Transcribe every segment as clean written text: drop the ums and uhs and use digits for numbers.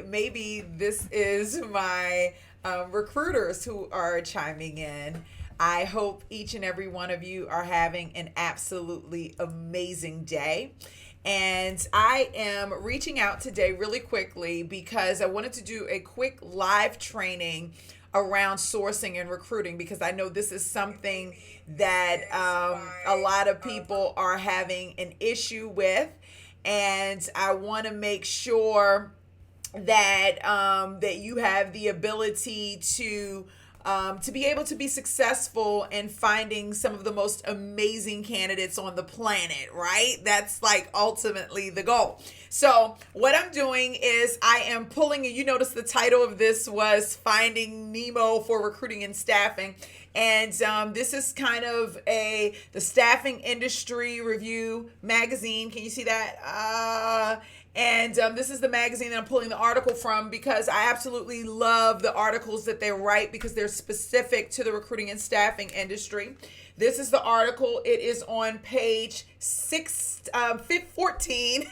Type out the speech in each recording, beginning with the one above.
Maybe this is my recruiters who are chiming in. I hope each and every one of you are having an absolutely amazing day. And I am reaching out today really quickly because I wanted to do a quick live training around sourcing and recruiting because I know this is something that a lot of people are having an issue with. And I want to make sure that you have the ability to be able to be successful in finding some of the most amazing candidates on the planet, right? That's like ultimately the goal. So, what I'm doing is I am pulling, you notice the title of this was Finding Nemo for Recruiting and Staffing. And this is kind of the staffing industry review magazine. Can you see that? And this is the magazine that I'm pulling the article from because I absolutely love the articles that they write because they're specific to the recruiting and staffing industry. This is the article. It is on page 14.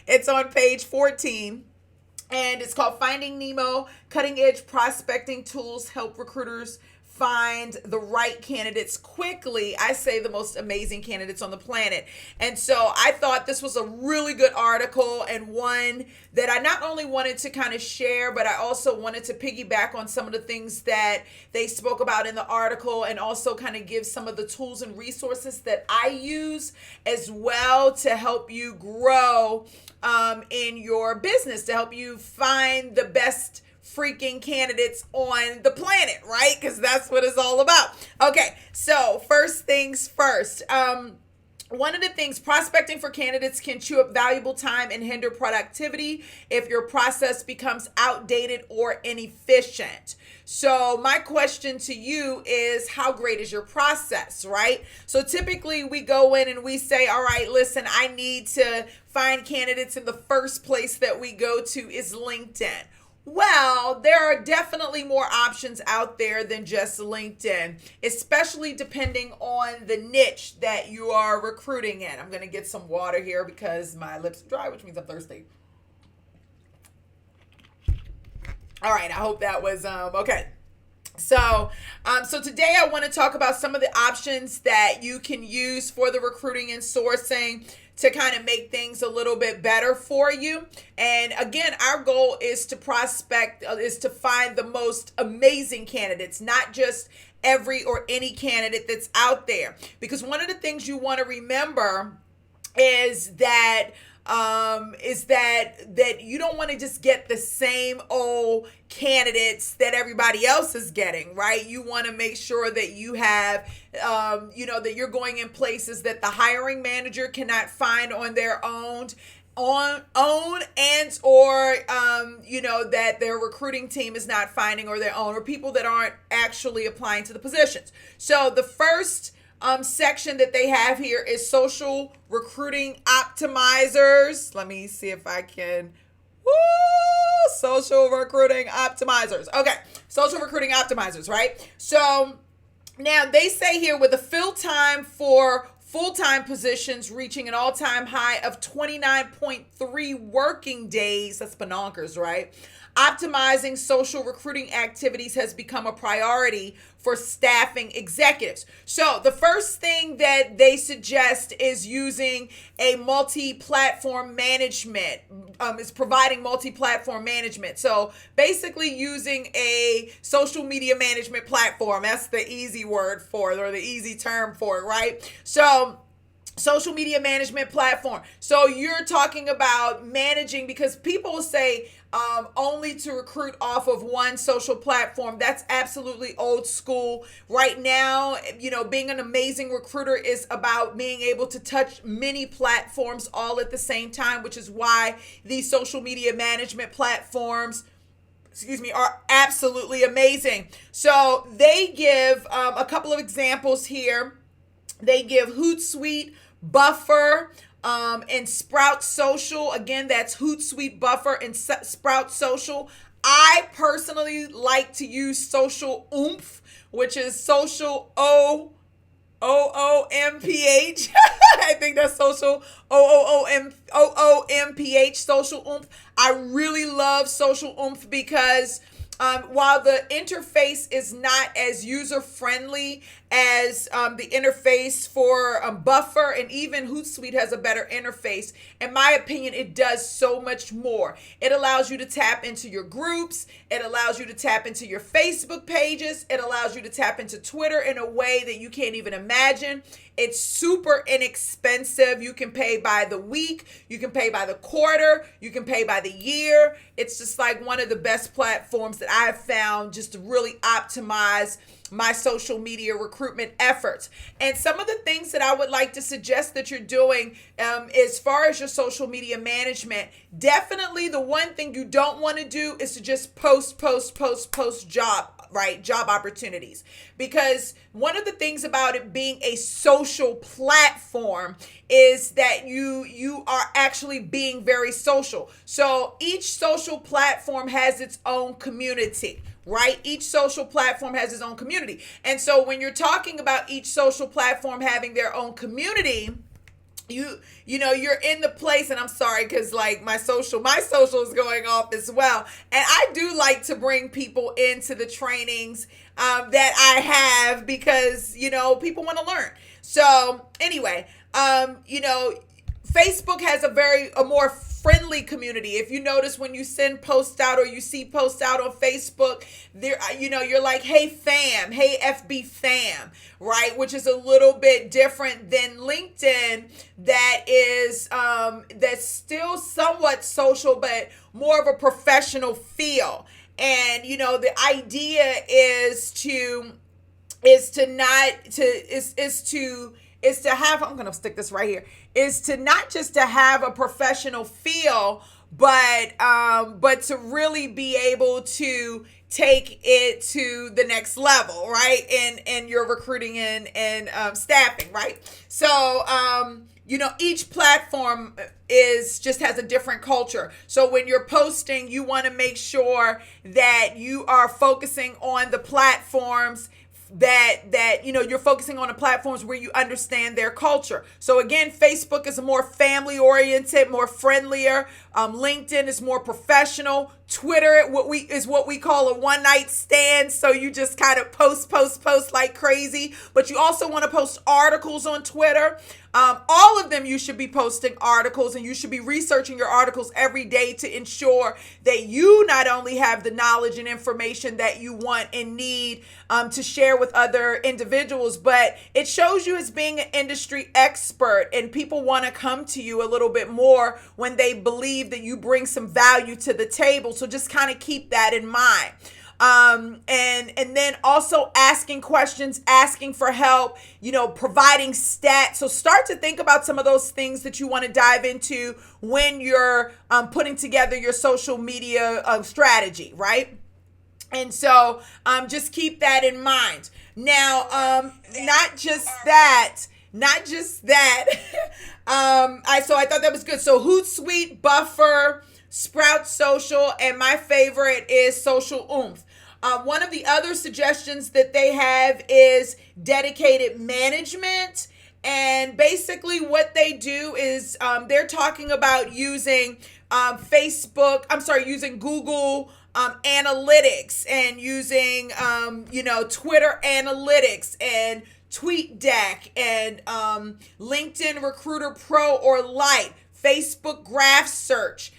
It's on page 14. And it's called Finding Nemo, Cutting Edge Prospecting Tools Help Recruiters Find the Right Candidates Quickly. I say the most amazing candidates on the planet. And so I thought this was a really good article and one that I not only wanted to kind of share, but I also wanted to piggyback on some of the things that they spoke about in the article and also kind of give some of the tools and resources that I use as well to help you grow in your business, to help you find the best freaking candidates on the planet, right? Because that's what it's all about. Okay, so first things first. One of the things, prospecting for candidates can chew up valuable time and hinder productivity if your process becomes outdated or inefficient. So my question to you is, how great is your process, right? So typically we go in and we say, all right, listen, I need to find candidates, and the first place that we go to is LinkedIn. Well, there are definitely more options out there than just LinkedIn, especially depending on the niche that you are recruiting in. I'm going to get some water here because my lips are dry, which means I'm thirsty. All right, I hope that was okay. So today I want to talk about some of the options that you can use for the recruiting and sourcing to kind of make things a little bit better for you. And again, our goal is to prospect, is to find the most amazing candidates, not just every or any candidate that's out there. Because one of the things you want to remember is that you don't want to just get the same old candidates that everybody else is getting, right? You want to make sure that you have that you're going in places that the hiring manager cannot find on their own and or that their recruiting team is not finding, or their own, or people that aren't actually applying to the positions. So the first section that they have here is social recruiting optimizers. Let me see if I can. Social recruiting optimizers. Okay, social recruiting optimizers, right? So now they say here, with a fill time for full-time positions reaching an all-time high of 29.3 working days. That's bonkers, right? Optimizing social recruiting activities has become a priority for staffing executives. So the first thing that they suggest is using a multi-platform management, is providing multi-platform management. So basically using a social media management platform. That's the easy word for it, or the easy term for it, right? So social media management platform. So you're talking about managing, because people say only to recruit off of one social platform. That's absolutely old school. Right now, being an amazing recruiter is about being able to touch many platforms all at the same time, which is why these social media management platforms are absolutely amazing. So they give a couple of examples here. They give Hootsuite, Buffer, and Sprout Social. Again, that's Hootsuite, Buffer, and Sprout Social. I personally like to use Social Oomph, which is Social O OOMPH. I think that's social. OOMPH, social oomph. I really love social oomph because while the interface is not as user friendly as the interface for Buffer, and even Hootsuite has a better interface, in my opinion, it does so much more. It allows you to tap into your groups. It allows you to tap into your Facebook pages. It allows you to tap into Twitter in a way that you can't even imagine. It's super inexpensive. You can pay by the week. You can pay by the quarter. You can pay by the year. It's just like one of the best platforms that I've found just to really optimize my social media recruitment efforts. And some of the things that I would like to suggest that you're doing as far as your social media management, definitely the one thing you don't want to do is to just post job opportunities. Because one of the things about it being a social platform is that you are actually being very social. So each social platform has its own community, right? Each social platform has its own community. And so when you're talking about each social platform having their own community, you know you're in the place, and I'm sorry because like my social is going off as well, and I do like to bring people into the trainings that I have because people want to learn. So anyway, Facebook has a more friendly community. If you notice when you send posts out or you see posts out on Facebook, there, you're like, hey fam, hey FB fam, right? Which is a little bit different than LinkedIn, that is that's still somewhat social, but more of a professional feel. And the idea is to have, I'm going to stick this right here, is to not just to have a professional feel, but to really be able to take it to the next level, right? And your recruiting and staffing, right? So, each platform has a different culture. So when you're posting, you want to make sure that you are focusing on the platforms that you're focusing on the platforms where you understand their culture. So again, Facebook is more family oriented, more friendlier. LinkedIn is more professional. Twitter is what we call a one night stand. So you just kind of post like crazy, but you also want to post articles on Twitter. All of them, you should be posting articles, and you should be researching your articles every day to ensure that you not only have the knowledge and information that you want and need to share with other individuals, but it shows you as being an industry expert, and people want to come to you a little bit more when they believe that you bring some value to the table. So just kind of keep that in mind. And then also asking questions, asking for help, providing stats. So start to think about some of those things that you want to dive into when you're putting together your social media strategy, right? And so just keep that in mind. Now, not just that. I thought that was good. So Hootsuite, Buffer, Sprout Social, and my favorite is Social Oomph. One of the other suggestions that they have is dedicated management. And basically what they do is they're talking about using using Google analytics, and using, Twitter analytics, and TweetDeck, and LinkedIn Recruiter Pro or Lite, Facebook Graph Search.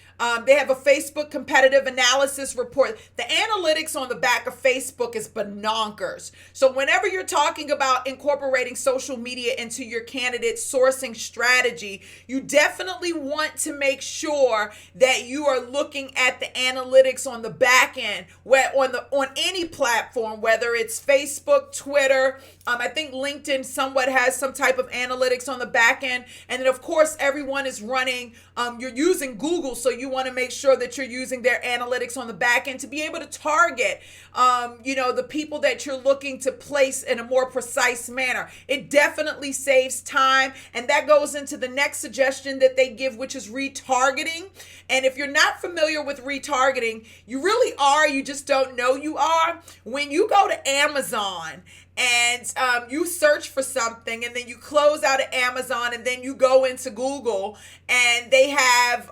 They have a Facebook competitive analysis report. The analytics on the back of Facebook is bonkers. So whenever you're talking about incorporating social media into your candidate sourcing strategy, you definitely want to make sure that you are looking at the analytics on the back end, on any platform, whether it's Facebook, Twitter. I think LinkedIn somewhat has some type of analytics on the back end. And then of course, everyone is running, you're using Google, so you want to make sure that you're using their analytics on the back end to be able to target, the people that you're looking to place in a more precise manner. It definitely saves time. And that goes into the next suggestion that they give, which is retargeting. And if you're not familiar with retargeting, you really are, you just don't know you are. When you go to Amazon and you search for something, and then you close out of Amazon, and then you go into Google, and they have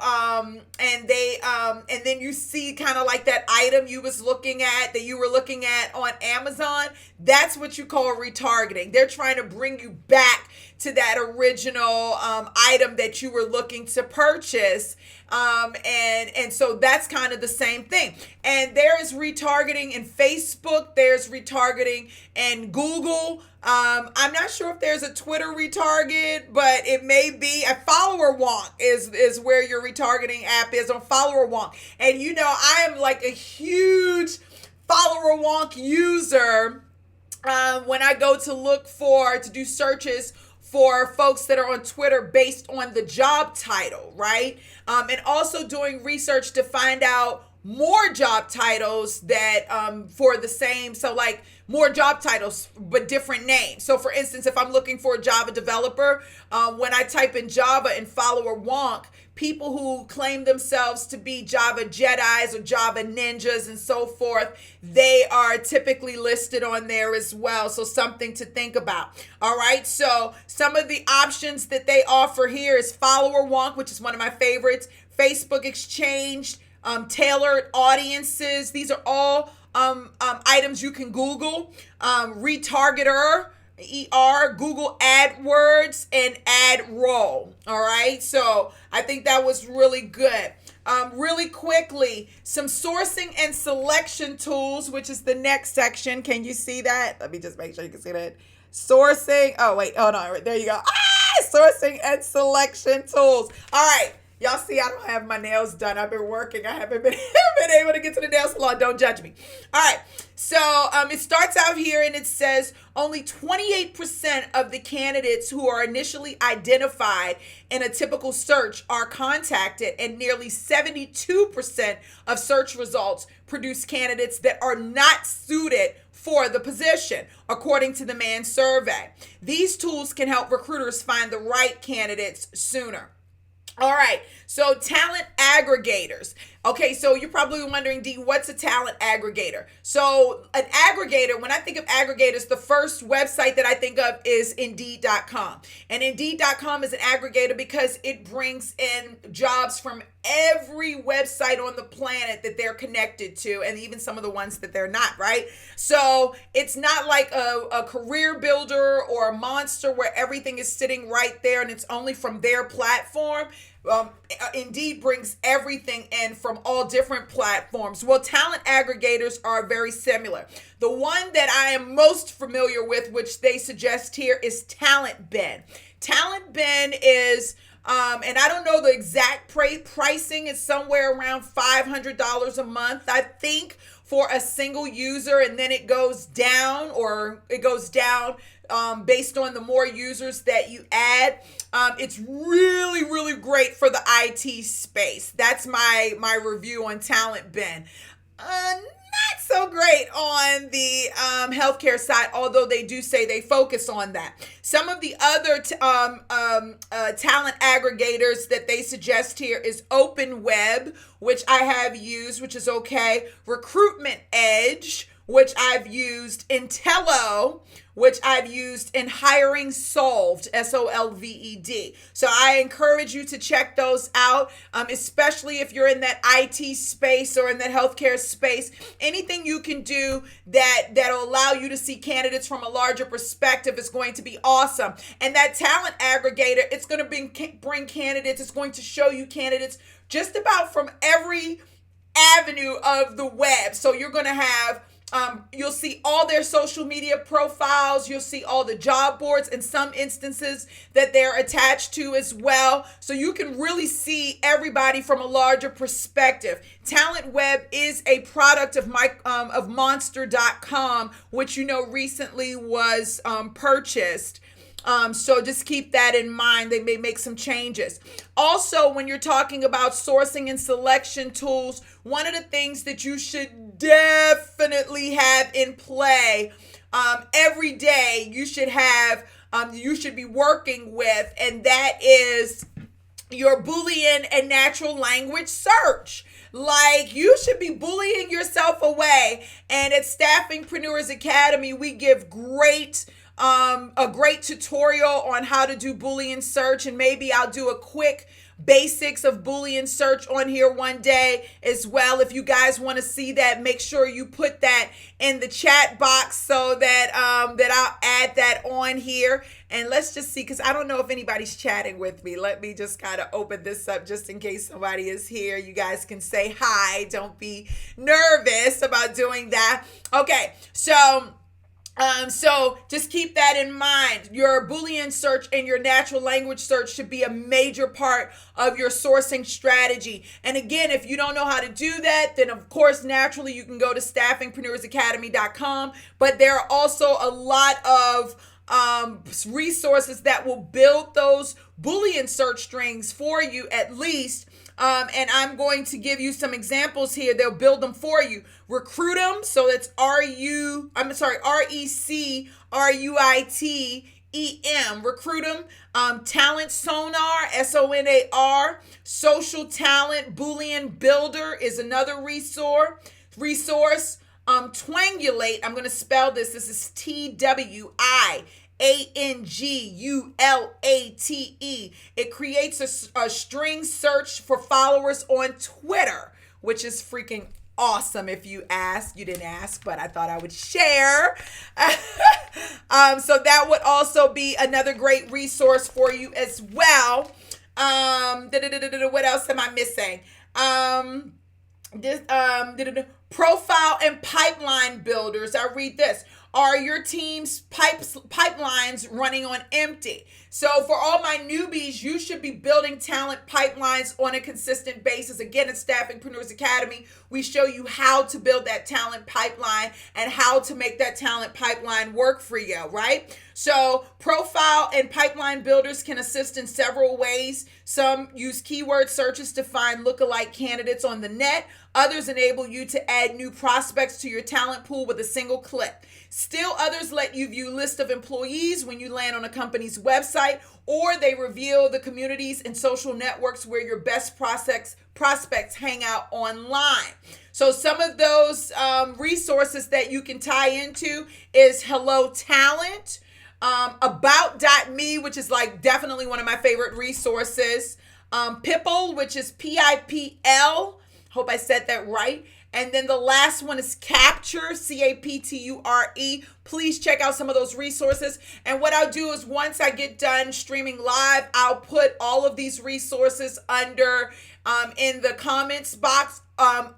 and then you see kind of like that item you was looking at that you were looking at on Amazon. That's what you call retargeting. They're trying to bring you back to that original item that you were looking to purchase. And so that's kind of the same thing. And there is retargeting in Facebook. There's retargeting in Google. I'm not sure if there's a Twitter retarget, but it may be. A follower wonk is where your retargeting app is, on follower wonk. And you know, I am like a huge follower wonk user. When I go to do searches for folks that are on Twitter based on the job title, right? And also doing research to find out more job titles that for the same, so like more job titles but different names. So for instance, if I'm looking for a Java developer, when I type in Java and follower wonk, people who claim themselves to be Java Jedis or Java ninjas and so forth, they are typically listed on there as well. So something to think about. All right. So some of the options that they offer here is follower wonk, which is one of my favorites. Facebook Exchange, tailored audiences. These are all items you can Google. Retargeter, Google AdWords, and AdRoll. All right. So I think that was really good. Really quickly, some sourcing and selection tools, which is the next section. Can you see that? Let me just make sure you can see that. Sourcing. Oh, wait. Hold on. There you go. Sourcing and selection tools. All right. Y'all see, I don't have my nails done. I've been working. I haven't been able to get to the nail salon. Don't judge me. All right. So it starts out here and it says only 28% of the candidates who are initially identified in a typical search are contacted, and nearly 72% of search results produce candidates that are not suited for the position, according to the Man survey. These tools can help recruiters find the right candidates sooner. All right, so talent aggregators. Okay, so you're probably wondering, D, what's a talent aggregator? So an aggregator, when I think of aggregators, the first website that I think of is Indeed.com. And Indeed.com is an aggregator because it brings in jobs from every website on the planet that they're connected to, and even some of the ones that they're not, right? So it's not like a career builder or a Monster where everything is sitting right there and it's only from their platform. Indeed brings everything in from all different platforms. Well, talent aggregators are very similar. The one that I am most familiar with, which they suggest here, is Talent Bin. Talent Bin is, and I don't know the exact pricing, it's somewhere around $500 a month, I think, for a single user, and then it goes down, based on the more users that you add. It's really, really great for the IT space. That's my review on Talent Bin. Not so great on the healthcare side, although they do say they focus on that. Some of the other talent aggregators that they suggest here is Open Web, which I have used, which is okay. Recruitment Edge, which I've used. Intello, which I've used, and Hiring Solved, SOLVED. So I encourage you to check those out, especially if you're in that IT space or in that healthcare space. Anything you can do that'll allow you to see candidates from a larger perspective is going to be awesome. And that talent aggregator, it's going to bring candidates, it's going to show you candidates just about from every avenue of the web. So you're going to have you'll see all their social media profiles. You'll see all the job boards, in some instances that they're attached to as well. So you can really see everybody from a larger perspective. Talent Web is a product of Monster.com, which recently was purchased. So just keep that in mind. They may make some changes. Also, when you're talking about sourcing and selection tools, one of the things that you should definitely have in play every day, you should be working with, and that is your Boolean and natural language search. Like, you should be bullying yourself away. And at Staffingpreneurs Academy, we give a great tutorial on how to do Boolean search, and maybe I'll do a quick basics of Boolean search on here one day as well. If you guys want to see that, make sure you put that in the chat box so that I'll add that on here. And let's just see, because I don't know if anybody's chatting with me. Let me just kind of open this up just in case somebody is here. You guys can say hi. Don't be nervous about doing that. Okay, so just keep that in mind. Your Boolean search and your natural language search should be a major part of your sourcing strategy. And again, if you don't know how to do that, then of course, naturally, you can go to staffingpreneursacademy.com. But there are also a lot of resources that will build those Boolean search strings for you at least. And I'm going to give you some examples here. They'll build them for you. Recruitum, so that's RECRUITEM, Recruitum. Talent Sonar, SONAR. Social Talent Boolean Builder is another resource. Twangulate, I'm going to spell this. This is TWIANGULATE. It creates a string search for followers on Twitter, which is freaking awesome. If you ask, you didn't ask, but I thought I would share. So that would also be another great resource for you as well. What else am I missing? Profile and pipeline builders. I read this. Are your team's pipelines running on empty? So for all my newbies, you should be building talent pipelines on a consistent basis. Again, at Staffingpreneurs Academy, we show you how to build that talent pipeline and how to make that talent pipeline work for you, right? So profile and pipeline builders can assist in several ways. Some use keyword searches to find lookalike candidates on the net. Others enable you to add new prospects to your talent pool with a single click. Still others let you view list of employees when you land on a company's website, or they reveal the communities and social networks where your best prospects hang out online. So some of those resources that you can tie into is Hello Talent, About.me, which is like definitely one of my favorite resources, Pipl, which is PIPL. Hope I said that right. And then the last one is Capture, CAPTURE. Please check out some of those resources. And what I'll do is once I get done streaming live, I'll put all of these resources under in the comments box.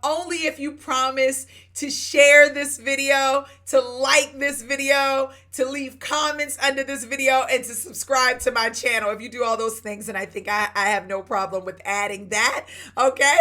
Only if you promise to share this video, to like this video, to leave comments under this video, and to subscribe to my channel. If you do all those things, and I think I have no problem with adding that. Okay.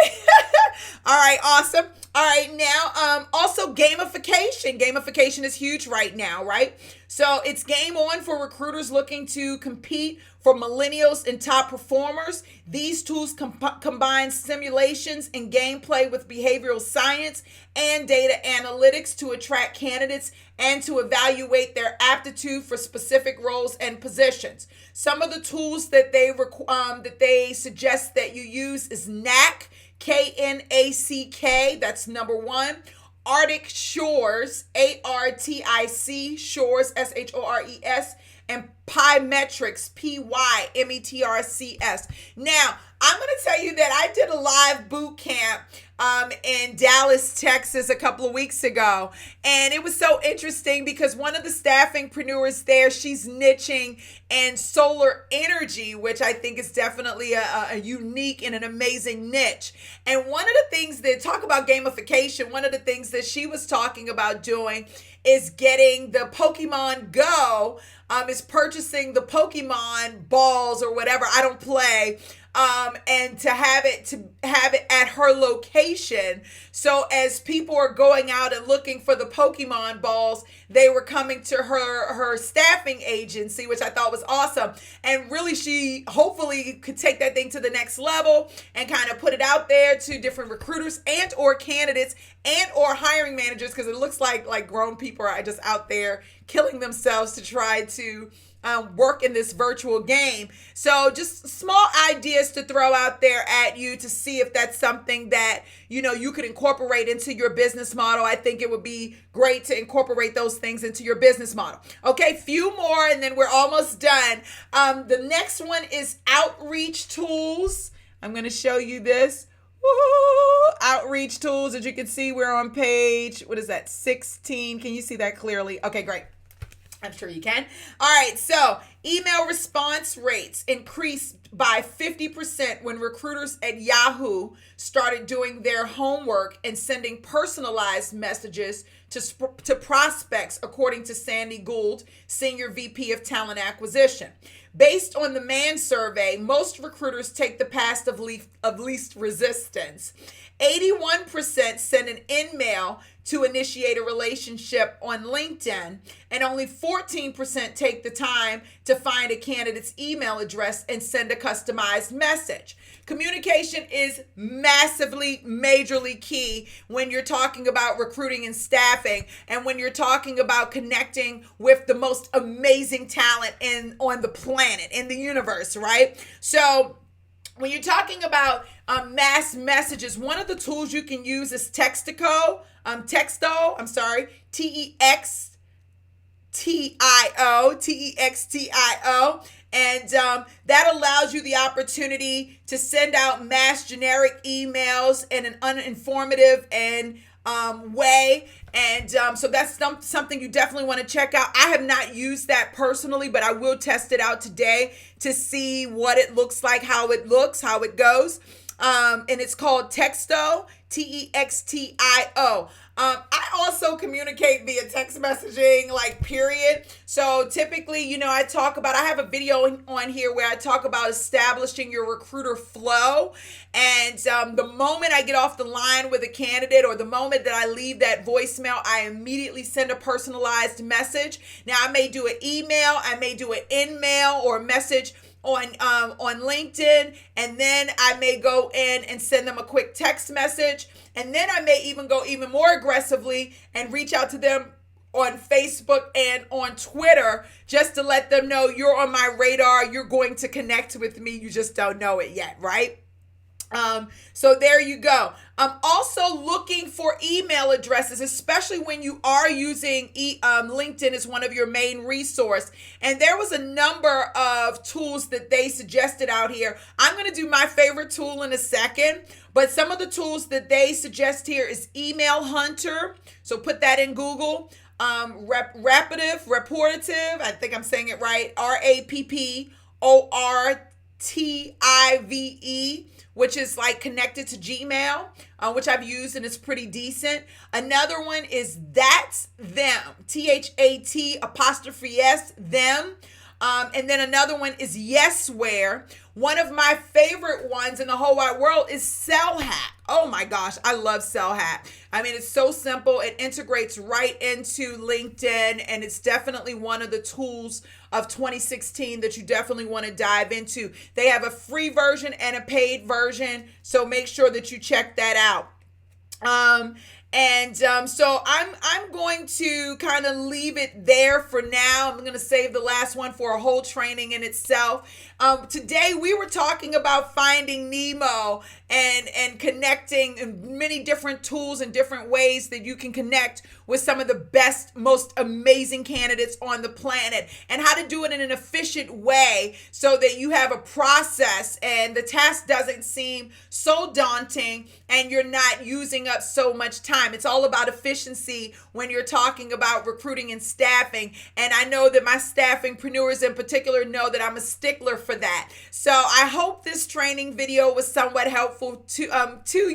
All right. Awesome. All right. Now, also gamification. Gamification is huge right now, right? So it's game on for recruiters looking to compete for millennials and top performers. These tools combine simulations and gameplay with behavioral science and data analytics to attract candidates and to evaluate their aptitude for specific roles and positions. Some of the tools that they suggest that you use is KNACK, KNACK, that's number one. Arctic Shores, ARTIC, Shores, SHORES, and Pymetrics, PYMETRCS. Now, I'm going to tell you that I did a live boot camp in Dallas, Texas a couple of weeks ago. And it was so interesting because one of the staffingpreneurs there, she's niching in solar energy, which I think is definitely a unique and an amazing niche. And one of the things that talk about gamification, one of the things that she was talking about doing is getting the Pokemon Go, is purchasing the Pokemon balls or whatever. I don't play. And to have it at her location. So as people are going out and looking for the Pokemon balls, they were coming to her staffing agency, which I thought was awesome. And really, she hopefully could take that thing to the next level and kind of put it out there to different recruiters and or candidates and or hiring managers, because it looks like grown people are just out there killing themselves to try to work in this virtual game. So just small ideas to throw out there at you to see if that's something that, you could incorporate into your business model. I think it would be great to incorporate those things into your business model. Okay, few more and then we're almost done. The next one is outreach tools. I'm going to show you this. Woo! Outreach tools. As you can see, we're on page, 16? Can you see that clearly? Okay, great. I'm sure you can. All right, so email response rates increased by 50% when recruiters at Yahoo started doing their homework and sending personalized messages to prospects, according to Sandy Gould, Senior VP of Talent Acquisition. Based on the Man survey, most recruiters take the path of least resistance. 81% send an email to initiate a relationship on LinkedIn, and only 14% take the time to find a candidate's email address and send a customized message. Communication is massively, majorly key when you're talking about recruiting and staffing, and when you're talking about connecting with the most amazing talent on the planet, in the universe, right? So when you're talking about mass messages, one of the tools you can use is Textio, Textio, and that allows you the opportunity to send out mass generic emails in an uninformative and way. And so that's something you definitely want to check out. I have not used that personally, but I will test it out today to see what it looks like, how it goes. And it's called Textio, Textio. I also communicate via text messaging, period. So typically, I have a video on here where I talk about establishing your recruiter flow. And the moment I get off the line with a candidate, or the moment that I leave that voicemail, I immediately send a personalized message. Now, I may do an email, I may do an in-mail or a message on LinkedIn, and then I may go in and send them a quick text message, and then I may even go even more aggressively and reach out to them on Facebook and on Twitter, just to let them know you're on my radar, you're going to connect with me, you just don't know it yet, right? So there you go. I'm also looking for email addresses, especially when you are using LinkedIn as one of your main resource. And there was a number of tools that they suggested out here. I'm going to do my favorite tool in a second, but some of the tools that they suggest here is Email Hunter. So put that in Google. Rapportive, I think I'm saying it right, Rapportive, which is connected to Gmail, which I've used and it's pretty decent. Another one is That's Them, THAT''S, them. And then another one is Yesware. One of my favorite ones in the whole wide world is CellHack. Oh my gosh, I love CellHack. I mean, it's so simple. It integrates right into LinkedIn, and it's definitely one of the tools of 2016 that you definitely want to dive into. They have a free version and a paid version, so make sure that you check that out. So I'm going to kind of leave it there for now. I'm going to save the last one for a whole training in itself. Today we were talking about finding Nemo and connecting, and many different tools and different ways that you can connect with some of the best, most amazing candidates on the planet, and how to do it in an efficient way so that you have a process and the task doesn't seem so daunting and you're not using up so much time. It's all about efficiency when you're talking about recruiting and staffing. And I know that my staffingpreneurs in particular know that I'm a stickler for that. So I hope this training video was somewhat helpful to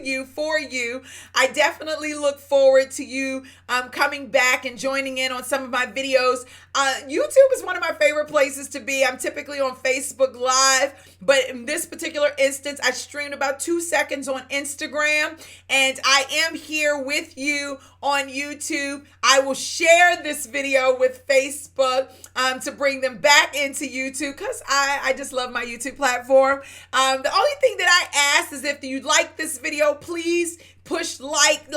you, for you. I definitely look forward to you coming back and joining in on some of my videos. YouTube is one of my favorite places to be. I'm typically on Facebook Live, but in this particular instance, I streamed about 2 seconds on Instagram, and I am here with you on YouTube. I will share this video with Facebook to bring them back into YouTube, because I just love my YouTube platform. The only thing that I ask is, if you like this video, please push like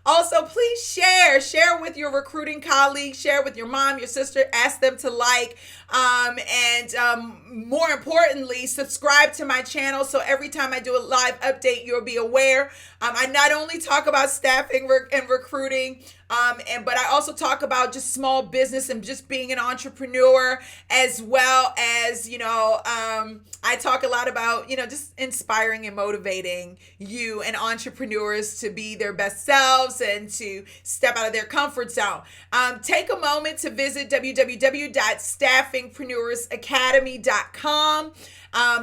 Also, please share with your recruiting colleagues, share with your mom, your sister, ask them to like, and more importantly, subscribe to my channel so every time I do a live update, you'll be aware. I not only talk about staffing and recruiting, but I also talk about just small business and just being an entrepreneur, as well as, I talk a lot about, just inspiring and motivating you and entrepreneurs to be their best selves and to step out of their comfort zone. Take a moment to visit www.staffingpreneursacademy.com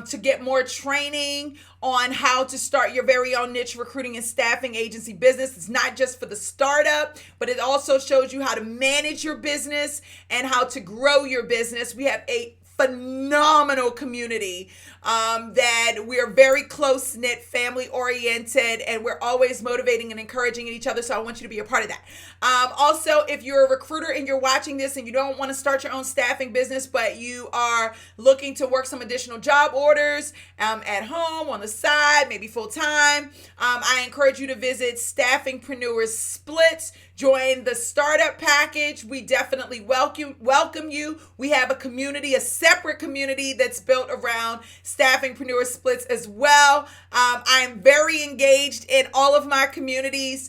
to get more training on how to start your very own niche recruiting and staffing agency business. It's not just for the startup, but it also shows you how to manage your business and how to grow your business. We have a phenomenal community that we're very close-knit, family-oriented, and we're always motivating and encouraging each other, so I want you to be a part of that. Also, if you're a recruiter and you're watching this and you don't want to start your own staffing business, but you are looking to work some additional job orders at home, on the side, maybe full-time, I encourage you to visit Staffingpreneurs Splits. Join the startup package. We definitely welcome you. We have a community, a separate community that's built around Staffingpreneur Splits as well. I am very engaged in all of my communities.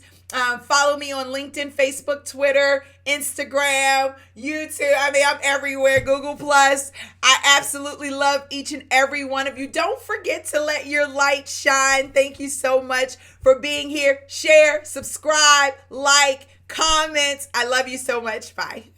Follow me on LinkedIn, Facebook, Twitter, Instagram, YouTube. I'm everywhere. Google Plus. I absolutely love each and every one of you. Don't forget to let your light shine. Thank you so much for being here. Share, subscribe, like, comment. I love you so much. Bye.